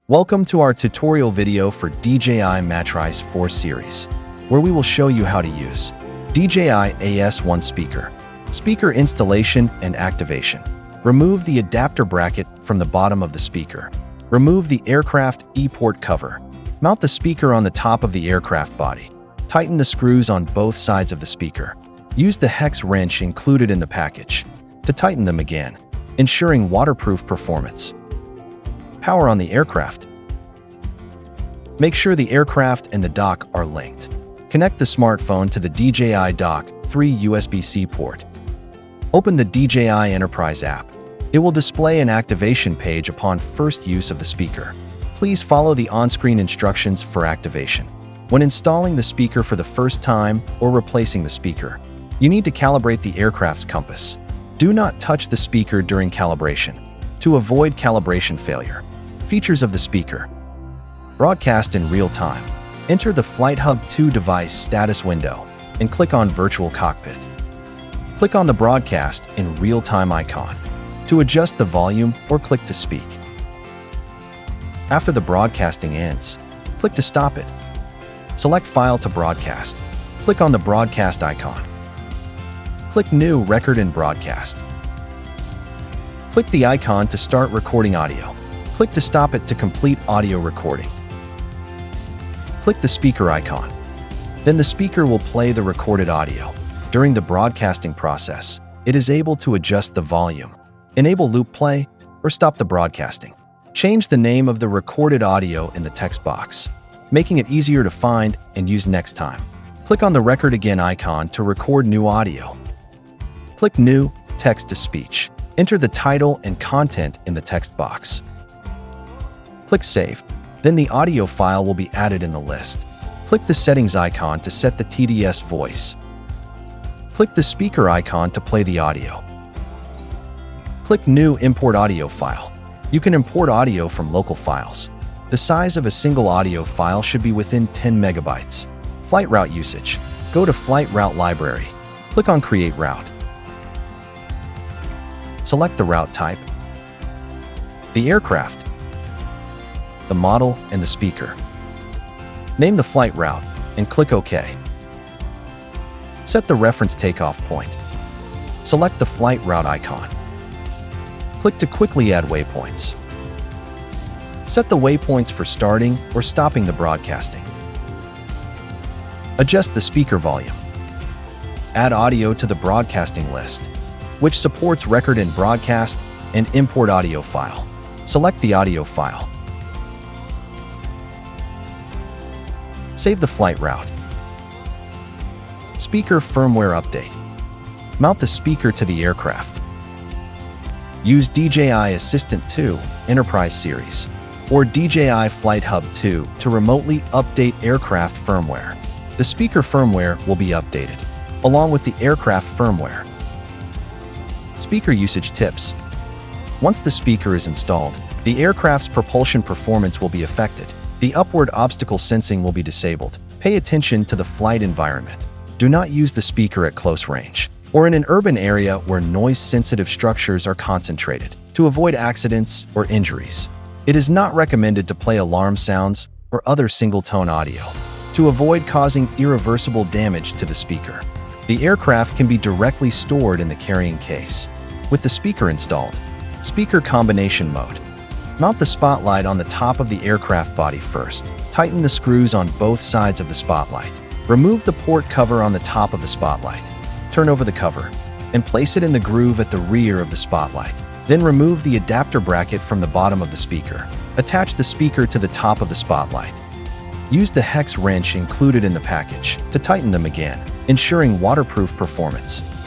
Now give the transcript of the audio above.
Welcome to our tutorial video for DJI Matrice 4 series, where we will show you how to use DJI AS1 speaker installation and activation. Remove the adapter bracket from the bottom of the speaker. Remove the aircraft e-port cover. Mount the speaker on the top of the aircraft body. Tighten the screws on both sides of the speaker. Use the hex wrench included in the package to tighten them again, ensuring waterproof performance. Power on the aircraft. Make sure the aircraft and the dock are linked. Connect the smartphone to the DJI Dock 3 USB-C port. Open the DJI Enterprise app. It will display an activation page upon first use of the speaker. Please follow the on-screen instructions for activation. When installing the speaker for the first time or replacing the speaker, you need to calibrate the aircraft's compass. Do not touch the speaker during calibration to avoid calibration failure. Features of the speaker. Broadcast in real time. Enter the Flight Hub 2 device status window and click on Virtual Cockpit. Click on the Broadcast in real time icon to adjust the volume or click to speak. After the broadcasting ends, click to stop it. Select File to broadcast. Click on the Broadcast icon. Click New Record and Broadcast. Click the icon to start recording audio. Click to stop it to complete audio recording. Click the speaker icon. Then the speaker will play the recorded audio. During the broadcasting process, it is able to adjust the volume, enable loop play, or stop the broadcasting. Change the name of the recorded audio in the text box, making it easier to find and use next time. Click on the Record Again icon to record new audio. Click New Text-to-Speech. Enter the title and content in the text box. Click Save. Then the audio file will be added in the list. Click the Settings icon to set the TDS voice. Click the speaker icon to play the audio. Click New Import Audio File. You can import audio from local files. The size of a single audio file should be within 10 megabytes. Flight route usage. Go to Flight Route Library. Click on Create Route. Select the route type, the aircraft, the model, and the speaker. Name the flight route and click OK. Set the reference takeoff point. Select the flight route icon. Click to quickly add waypoints. Set the waypoints for starting or stopping the broadcasting. Adjust the speaker volume. Add audio to the broadcasting list, which supports record and broadcast and import audio file. Select the audio file. Save the flight route. Speaker firmware update. Mount the speaker to the aircraft. Use DJI Assistant 2 Enterprise Series or DJI Flight Hub 2 to remotely update aircraft firmware. The speaker firmware will be updated, along with the aircraft firmware. Speaker usage tips. Once the speaker is installed, the aircraft's propulsion performance will be affected. The upward obstacle sensing will be disabled. Pay attention to the flight environment. Do not use the speaker at close range or in an urban area where noise-sensitive structures are concentrated to avoid accidents or injuries. It is not recommended to play alarm sounds or other single-tone audio to avoid causing irreversible damage to the speaker. The aircraft can be directly stored in the carrying case. With the speaker installed, speaker combination mode. Mount the spotlight on the top of the aircraft body first. Tighten the screws on both sides of the spotlight. Remove the port cover on the top of the spotlight. Turn over the cover and place it in the groove at the rear of the spotlight. Then remove the adapter bracket from the bottom of the speaker. Attach the speaker to the top of the spotlight. Use the hex wrench included in the package to tighten them again, ensuring waterproof performance.